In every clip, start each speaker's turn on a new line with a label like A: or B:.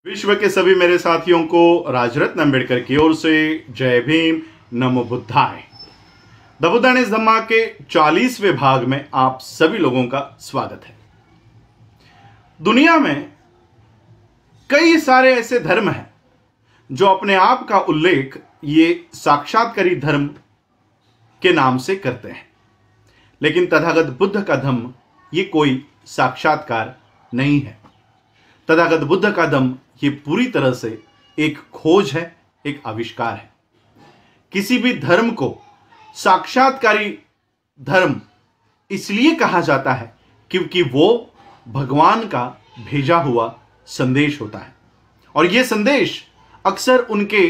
A: विश्व के सभी मेरे साथियों को राजरत्न अम्बेडकर की ओर से जय भीम, नमो बुद्धाय। द बुद्धा इज धम्मा के 40वें भाग में आप सभी लोगों का स्वागत है। दुनिया में कई सारे ऐसे धर्म हैं जो अपने आप का उल्लेख ये साक्षात्कारी धर्म के नाम से करते हैं, लेकिन तथागत बुद्ध का धम्म ये कोई साक्षात्कार नहीं है। तथागत बुद्ध का धम्म ये पूरी तरह से एक खोज है, एक आविष्कार है। किसी भी धर्म को साक्षात्कारी धर्म इसलिए कहा जाता है क्योंकि वो भगवान का भेजा हुआ संदेश होता है, और यह संदेश अक्सर उनके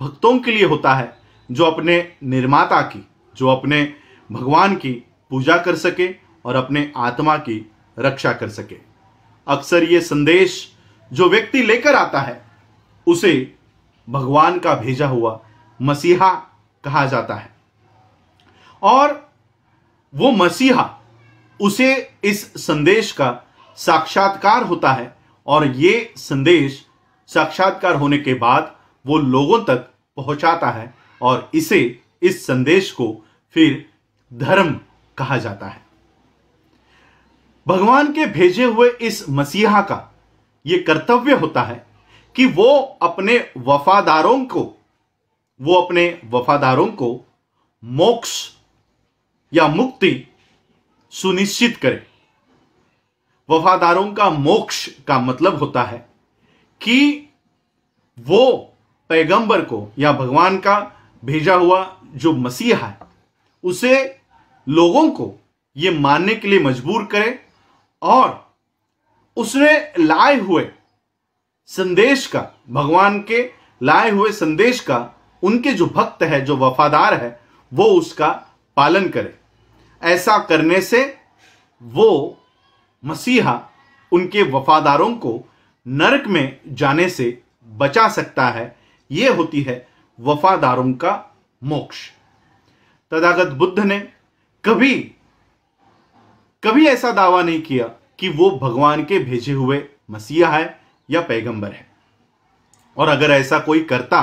A: भक्तों के लिए होता है जो अपने निर्माता की, जो अपने भगवान की पूजा कर सके और अपने आत्मा की रक्षा कर सके। अक्सर ये संदेश जो व्यक्ति लेकर आता है उसे भगवान का भेजा हुआ मसीहा कहा जाता है, और वो मसीहा उसे इस संदेश का साक्षात्कार होता है, और ये संदेश साक्षात्कार होने के बाद वो लोगों तक पहुंचाता है, और इस संदेश को फिर धर्म कहा जाता है। भगवान के भेजे हुए इस मसीहा का यह कर्तव्य होता है कि वो अपने वफादारों को मोक्ष या मुक्ति सुनिश्चित करे। वफादारों का मोक्ष का मतलब होता है कि वो पैगंबर को या भगवान का भेजा हुआ जो मसीहा है उसे लोगों को यह मानने के लिए मजबूर करे, और उसने लाए हुए संदेश का, भगवान के लाए हुए संदेश का उनके जो भक्त है, जो वफादार है, वो उसका पालन करे। ऐसा करने से वो मसीहा उनके वफादारों को नरक में जाने से बचा सकता है। यह होती है वफादारों का मोक्ष। तथागत बुद्ध ने कभी ऐसा दावा नहीं किया कि वो भगवान के भेजे हुए मसीहा है या पैगंबर है, और अगर ऐसा कोई करता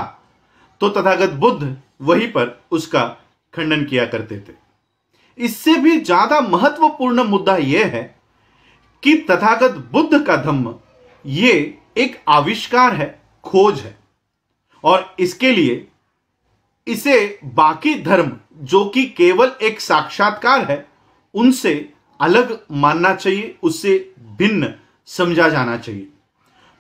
A: तो तथागत बुद्ध वहीं पर उसका खंडन किया करते थे। इससे भी ज्यादा महत्वपूर्ण मुद्दा यह है कि तथागत बुद्ध का धम्म ये एक आविष्कार है, खोज है, और इसके लिए इसे बाकी धर्म जो कि केवल एक साक्षात्कार है उनसे अलग मानना चाहिए, उससे भिन्न समझा जाना चाहिए।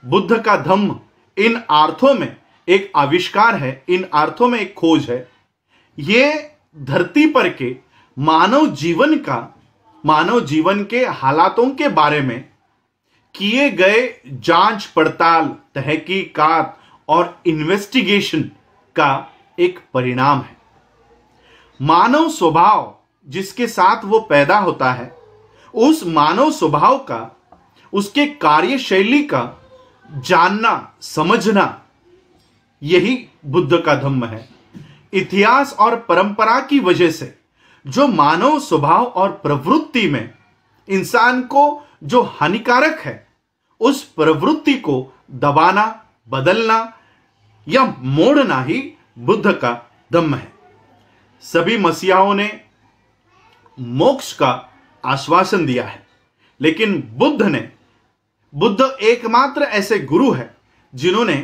A: बुद्ध का धम्म इन अर्थों में एक आविष्कार है, इन अर्थों में एक खोज है। यह धरती पर के मानव जीवन के हालातों के बारे में किए गए जांच पड़ताल, तहकीकात और इन्वेस्टिगेशन का एक परिणाम है। मानव स्वभाव जिसके साथ वो पैदा होता है, उस मानव स्वभाव का, उसके कार्यशैली का जानना, समझना, यही बुद्ध का धम्म है। इतिहास और परंपरा की वजह से जो मानव स्वभाव और प्रवृत्ति में इंसान को जो हानिकारक है, उस प्रवृत्ति को दबाना, बदलना या मोड़ना ही बुद्ध का धम्म है। सभी मसीहाओं ने मोक्ष का आश्वासन दिया है, लेकिन बुद्ध एकमात्र ऐसे गुरु है जिन्होंने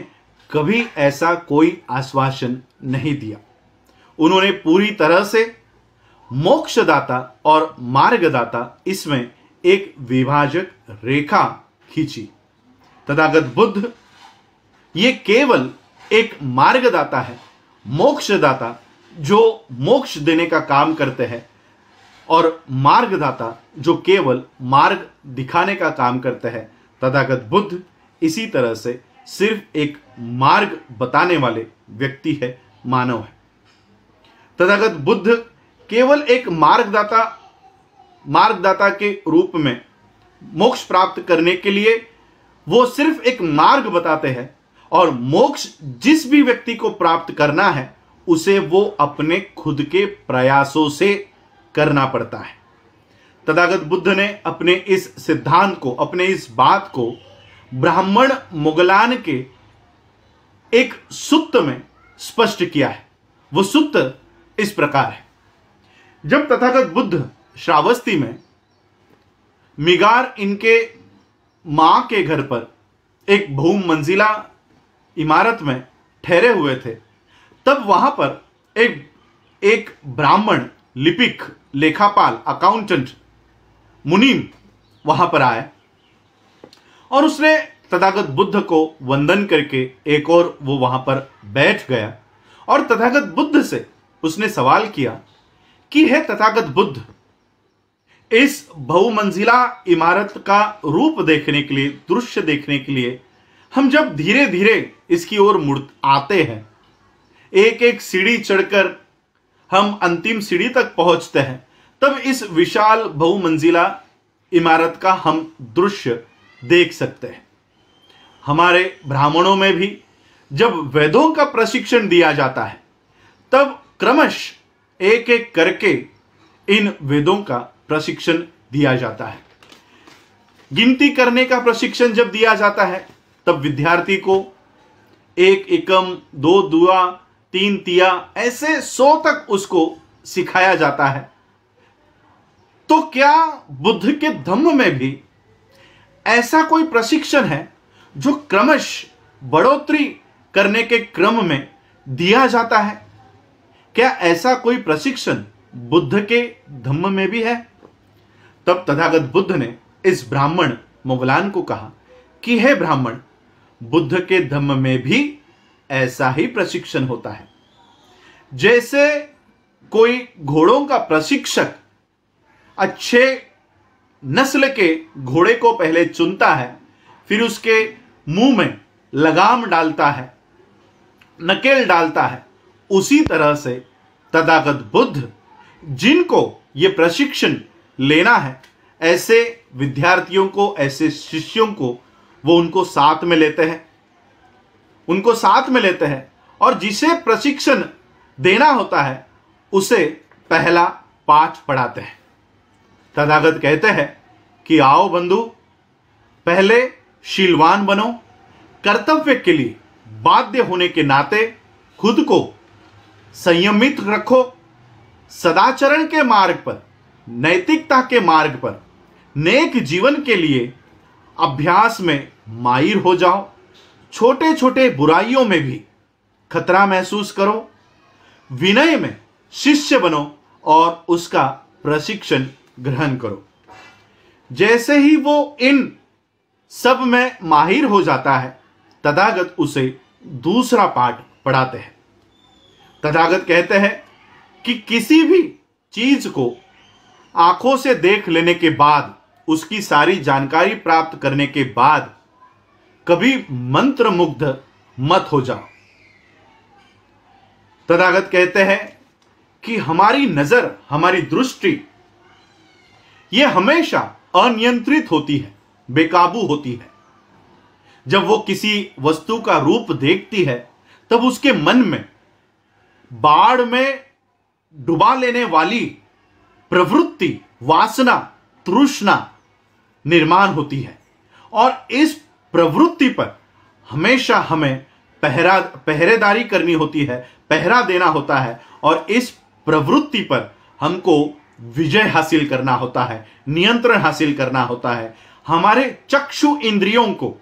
A: कभी ऐसा कोई आश्वासन नहीं दिया। उन्होंने पूरी तरह से मोक्षदाता और मार्गदाता, इसमें एक विभाजक रेखा खींची। तथागत बुद्ध ये केवल एक मार्गदाता है, मोक्षदाता जो मोक्ष देने का काम करते हैं, और मार्गदाता जो केवल मार्ग दिखाने का काम करते हैं। तथागत बुद्ध इसी तरह से सिर्फ एक मार्ग बताने वाले व्यक्ति है, मानव है। तथागत बुद्ध केवल एक मार्गदाता के रूप में मोक्ष प्राप्त करने के लिए वो सिर्फ एक मार्ग बताते हैं, और मोक्ष जिस भी व्यक्ति को प्राप्त करना है उसे वो अपने खुद के प्रयासों से करना पड़ता है। तथागत बुद्ध ने अपने इस सिद्धांत को, अपने इस बात को ब्राह्मण मोगलान के एक सूक्त में स्पष्ट किया है। वो सूक्त इस प्रकार है। जब तथागत बुद्ध श्रावस्ती में मिगार इनके मां के घर पर एक बहुमंजिला इमारत में ठहरे हुए थे, तब वहां पर एक ब्राह्मण लिपिक, लेखापाल, अकाउंटेंट मुनीम वहां पर आया और उसने तथागत बुद्ध को वंदन करके एक और वो वहां पर बैठ गया और तथागत बुद्ध से उसने सवाल किया कि हे तथागत बुद्ध, इस बहुमंजिला इमारत का रूप देखने के लिए, दृश्य देखने के लिए हम जब धीरे धीरे इसकी ओर मुड़ आते हैं, एक एक सीढ़ी चढ़कर हम अंतिम सीढ़ी तक पहुंचते हैं, तब इस विशाल बहुमंजिला इमारत का हम दृश्य देख सकते हैं। हमारे ब्राह्मणों में भी जब वेदों का प्रशिक्षण दिया जाता है, तब क्रमशः एक एक करके इन वेदों का प्रशिक्षण दिया जाता है। गिनती करने का प्रशिक्षण जब दिया जाता है, तब विद्यार्थी को एक एकम, दो दुआ, तीन तिया, ऐसे 100 तक उसको सिखाया जाता है। तो क्या बुद्ध के धम्म में भी ऐसा कोई प्रशिक्षण है जो क्रमशः बढ़ोतरी करने के क्रम में दिया जाता है? क्या ऐसा कोई प्रशिक्षण बुद्ध के धम्म में भी है? तब तथागत बुद्ध ने इस ब्राह्मण मोगलान को कहा कि हे ब्राह्मण, बुद्ध के धम्म में भी ऐसा ही प्रशिक्षण होता है। जैसे कोई घोड़ों का प्रशिक्षक अच्छे नस्ल के घोड़े को पहले चुनता है, फिर उसके मुंह में लगाम डालता है, नकेल डालता है, उसी तरह से तथागत बुद्ध जिनको ये प्रशिक्षण लेना है, ऐसे विद्यार्थियों को, ऐसे शिष्यों को वो उनको साथ में लेते हैं और जिसे प्रशिक्षण देना होता है उसे पहला पाठ पढ़ाते हैं। तथागत कहते हैं कि आओ बंधु, पहले शीलवान बनो, कर्तव्य के लिए बाध्य होने के नाते खुद को संयमित रखो, सदाचरण के मार्ग पर, नैतिकता के मार्ग पर, नेक जीवन के लिए अभ्यास में माहिर हो जाओ, छोटे छोटे बुराइयों में भी खतरा महसूस करो, विनय में शिष्य बनो और उसका प्रशिक्षण ग्रहण करो। जैसे ही वो इन सब में माहिर हो जाता है, तथागत उसे दूसरा पाठ पढ़ाते हैं। तथागत कहते हैं कि किसी भी चीज को आंखों से देख लेने के बाद, उसकी सारी जानकारी प्राप्त करने के बाद कभी मंत्र मुग्ध मत हो जाओ। तथागत कहते हैं कि हमारी नजर, हमारी दृष्टि ये हमेशा अनियंत्रित होती है, बेकाबू होती है। जब वो किसी वस्तु का रूप देखती है, तब उसके मन में बाढ़ में डुबा लेने वाली प्रवृत्ति, वासना, तृष्णा निर्माण होती है और इस प्रवृत्ति पर हमेशा हमें पहरेदारी करनी होती है, पहरा देना होता है और इस प्रवृत्ति पर हमको विजय हासिल करना होता है, नियंत्रण हासिल करना होता है। हमारे चक्षु इंद्रियों को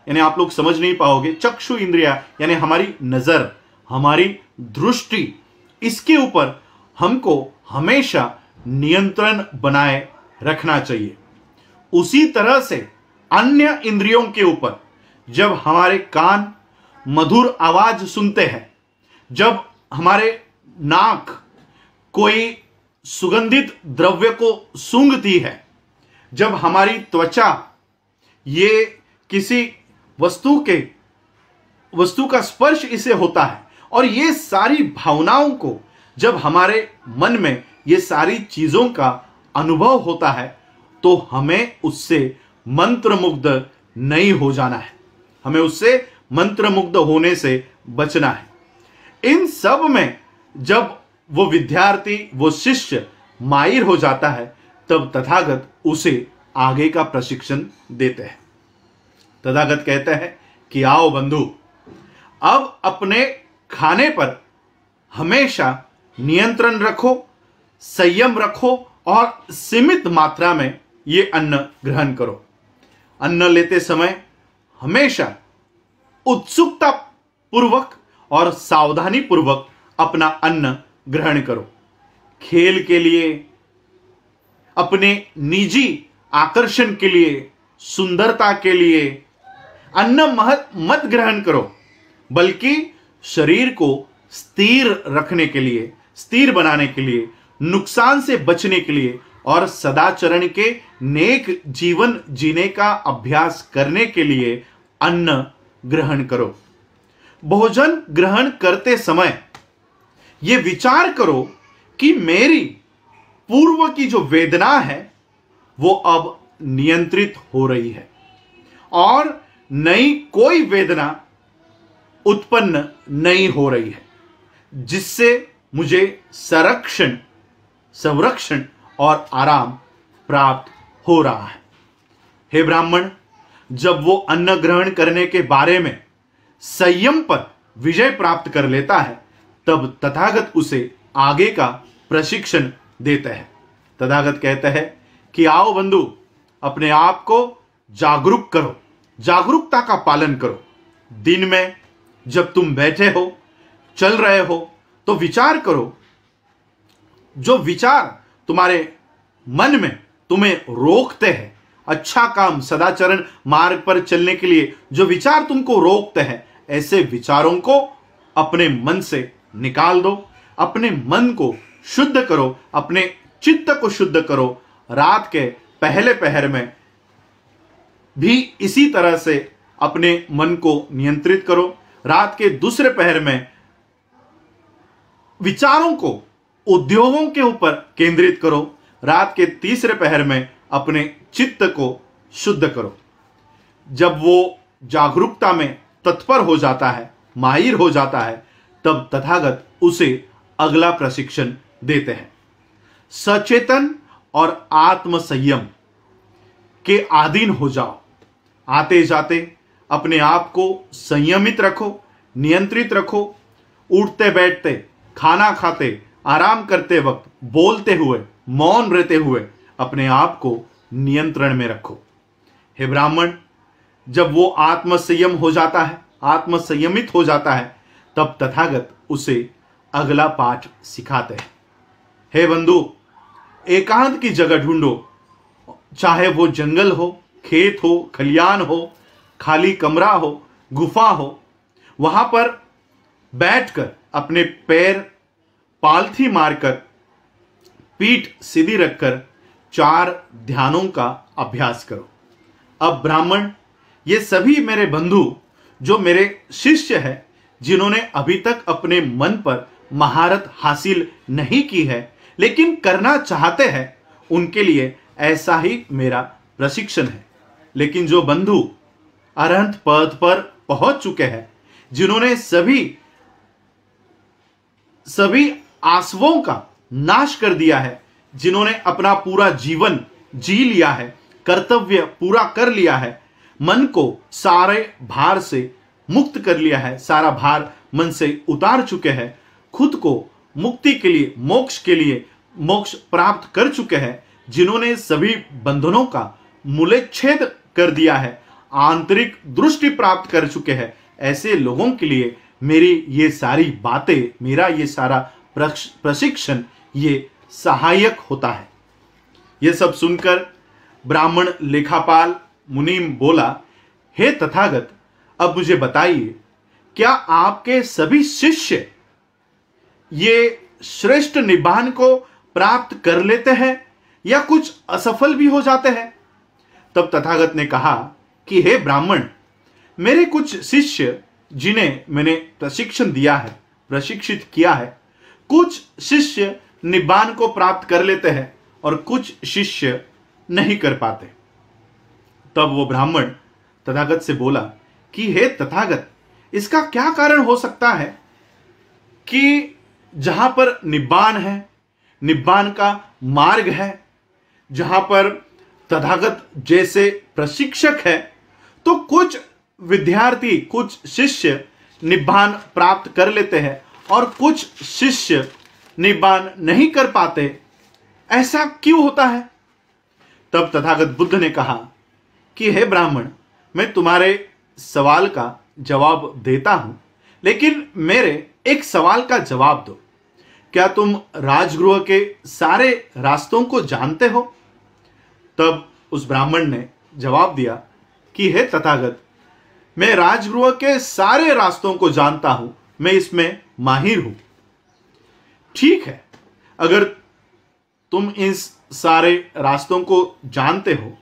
A: यानी आप लोग समझ नहीं पाओगे, चक्षु इंद्रिया यानी हमारी नजर, हमारी दृष्टि, इसके ऊपर हमको हमेशा नियंत्रण बनाए रखना चाहिए। उसी तरह से अन्य इंद्रियों के ऊपर जब हमारे कान मधुर आवाज सुनते हैं, जब हमारे नाक कोई सुगंधित द्रव्य को सूंघती है, जब हमारी त्वचा ये किसी वस्तु का स्पर्श इसे होता है और ये सारी भावनाओं को जब हमारे मन में ये सारी चीजों का अनुभव होता है, तो हमें उससे मंत्रमुग्ध नहीं हो जाना है, हमें उससे मंत्रमुग्ध होने से बचना है। इन सब में जब वो विद्यार्थी, वो शिष्य माहिर हो जाता है, तब तथागत उसे आगे का प्रशिक्षण देते हैं। तथागत कहते हैं कि आओ बंधु, अब अपने खाने पर हमेशा नियंत्रण रखो, संयम रखो और सीमित मात्रा में ये अन्न ग्रहण करो। अन्न लेते समय हमेशा उत्सुकता पूर्वक और सावधानी पूर्वक अपना अन्न ग्रहण करो। खेल के लिए, अपने निजी आकर्षण के लिए, सुंदरता के लिए अन्न मत ग्रहण करो, बल्कि शरीर को स्थिर रखने के लिए, स्थिर बनाने के लिए, नुकसान से बचने के लिए और सदाचरण के नेक जीवन जीने का अभ्यास करने के लिए अन्न ग्रहण करो। भोजन ग्रहण करते समय यह विचार करो कि मेरी पूर्व की जो वेदना है वो अब नियंत्रित हो रही है और नई कोई वेदना उत्पन्न नहीं हो रही है, जिससे मुझे संरक्षण और आराम प्राप्त हो रहा है। हे ब्राह्मण, जब वो अन्न ग्रहण करने के बारे में संयम पर विजय प्राप्त कर लेता है, तब तथागत उसे आगे का प्रशिक्षण देते हैं। तथागत कहते हैं कि आओ बंधु, अपने आप को जागरूक करो, जागरूकता का पालन करो। दिन में जब तुम बैठे हो, चल रहे हो, तो विचार करो। जो विचार तुम्हारे मन में तुम्हें रोकते हैं, अच्छा काम, सदाचरण मार्ग पर चलने के लिए जो विचार तुमको रोकते हैं, ऐसे विचारों को अपने मन से निकाल दो। अपने मन को शुद्ध करो, अपने चित्त को शुद्ध करो। रात के पहले पहर में भी इसी तरह से अपने मन को नियंत्रित करो। रात के दूसरे पहर में विचारों को उद्योगों के ऊपर केंद्रित करो। रात के तीसरे पहर में अपने चित्त को शुद्ध करो। जब वो जागरूकता में तत्पर हो जाता है, माहिर हो जाता है, तब तथागत उसे अगला प्रशिक्षण देते हैं। सचेतन और आत्म संयम के अधीन हो जाओ। आते जाते अपने आप को संयमित रखो, नियंत्रित रखो। उठते बैठते, खाना खाते, आराम करते वक्त, बोलते हुए, मौन रहते हुए अपने आप को नियंत्रण में रखो। हे ब्राह्मण, जब वो आत्म संयम हो जाता है, आत्म संयमित हो जाता है, तब तथागत उसे अगला पाठ सिखाते हैं। हे बंधु, एकांत की जगह ढूंढो, चाहे वो जंगल हो, खेत हो, खलियान हो, खाली कमरा हो, गुफा हो। वहां पर बैठकर अपने पैर पालथी मारकर, पीठ सीधी रखकर 4 ध्यानों का अभ्यास करो। अब ब्राह्मण, ये सभी मेरे बंधु जो मेरे शिष्य हैं, जिन्होंने अभी तक अपने मन पर महारत हासिल नहीं की है लेकिन करना चाहते हैं, उनके लिए ऐसा ही मेरा प्रशिक्षण है। लेकिन जो बंधु अरहंत पद पर पहुंच चुके हैं, जिन्होंने सभी आसवों का नाश कर दिया है, जिन्होंने अपना पूरा जीवन जी लिया है, कर्तव्य पूरा कर लिया है, मन को सारे भार से मुक्त कर लिया है, सारा भार मन से उतार चुके हैं, खुद को मुक्ति के लिए, मोक्ष के लिए मोक्ष प्राप्त कर चुके हैं, जिन्होंने सभी बंधनों का मूलच्छेद कर दिया है, आंतरिक दृष्टि प्राप्त कर चुके हैं, ऐसे लोगों के लिए मेरी ये सारी बातें, मेरा ये सारा प्रशिक्षण ये सहायक होता है। ये सब सुनकर ब्राह्मण लेखापाल मुनि बोला, हे तथागत, अब मुझे बताइए, क्या आपके सभी शिष्य ये श्रेष्ठ निब्बान को प्राप्त कर लेते हैं या कुछ असफल भी हो जाते हैं? तब तथागत ने कहा कि हे ब्राह्मण, मेरे कुछ शिष्य जिन्हें मैंने प्रशिक्षण दिया है, प्रशिक्षित किया है, कुछ शिष्य निब्बान को प्राप्त कर लेते हैं और कुछ शिष्य नहीं कर पाते। तब वो ब्राह्मण तथागत से बोला कि हे तथागत, इसका क्या कारण हो सकता है कि जहां पर निब्बान है, निब्बान का मार्ग है, जहां पर तथागत जैसे प्रशिक्षक है तो कुछ विद्यार्थी, कुछ शिष्य निब्बान प्राप्त कर लेते हैं और कुछ शिष्य निब्बान नहीं कर पाते। ऐसा क्यों होता है? तब तथागत बुद्ध ने कहा कि हे ब्राह्मण, मैं तुम्हारे सवाल का जवाब देता हूं, लेकिन मेरे एक सवाल का जवाब दो। क्या तुम राजगृह के सारे रास्तों को जानते हो? तब उस ब्राह्मण ने जवाब दिया कि हे तथागत, मैं राजगृह के सारे रास्तों को जानता हूं, मैं इसमें माहिर हूं। ठीक है, अगर तुम इस सारे रास्तों को जानते हो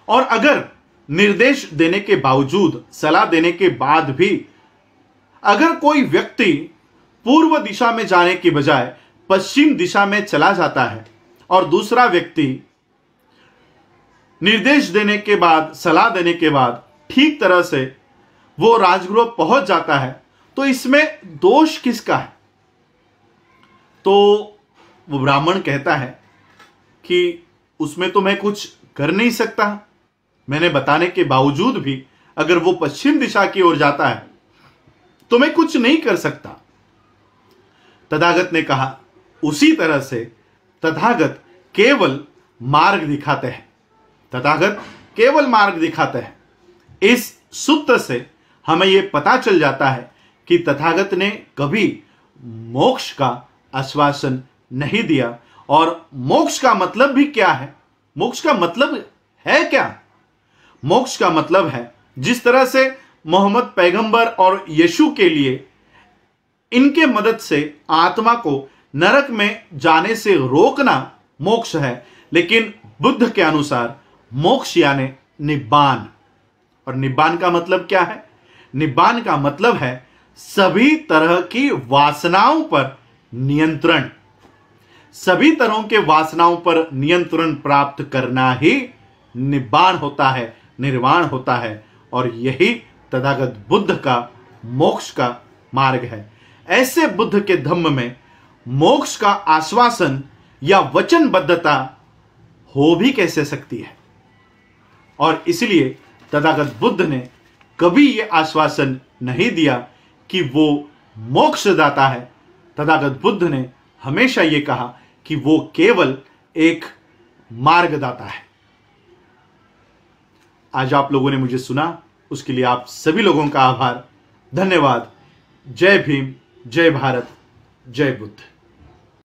A: और अगर निर्देश देने के बावजूद, सलाह देने के बाद भी अगर कोई व्यक्ति पूर्व दिशा में जाने की बजाय पश्चिम दिशा में चला जाता है और दूसरा व्यक्ति निर्देश देने के बाद, सलाह देने के बाद ठीक तरह से वो राजगृह पहुंच जाता है, तो इसमें दोष किसका है? तो वो ब्राह्मण कहता है कि उसमें तो मैं कुछ कर नहीं सकता। मैंने बताने के बावजूद भी अगर वो पश्चिम दिशा की ओर जाता है तो मैं कुछ नहीं कर सकता। तथागत ने कहा, उसी तरह से तथागत केवल मार्ग दिखाते हैं। तथागत केवल मार्ग दिखाते हैं। इस सूत्र से हमें यह पता चल जाता है कि तथागत ने कभी मोक्ष का आश्वासन नहीं दिया। और मोक्ष का मतलब भी क्या है? मोक्ष का मतलब है क्या? मोक्ष का मतलब है, जिस तरह से मोहम्मद पैगंबर और यीशु के लिए इनके मदद से आत्मा को नरक में जाने से रोकना मोक्ष है, लेकिन बुद्ध के अनुसार मोक्ष यानी निब्बान। और निब्बान का मतलब क्या है? निब्बान का मतलब है सभी तरह की वासनाओं पर नियंत्रण। सभी तरह के वासनाओं पर नियंत्रण प्राप्त करना ही निब्बान होता है, निर्वाण होता है। और यही तथागत बुद्ध का मोक्ष का मार्ग है। ऐसे बुद्ध के धम्म में मोक्ष का आश्वासन या वचनबद्धता हो भी कैसे सकती है? और इसलिए तथागत बुद्ध ने कभी यह आश्वासन नहीं दिया कि वो मोक्षदाता है। तथागत बुद्ध ने हमेशा यह कहा कि वो केवल एक मार्गदाता है। आज आप लोगों ने मुझे सुना, उसके लिए आप सभी लोगों का आभार। धन्यवाद। जय भीम, जय भारत, जय बुद्ध।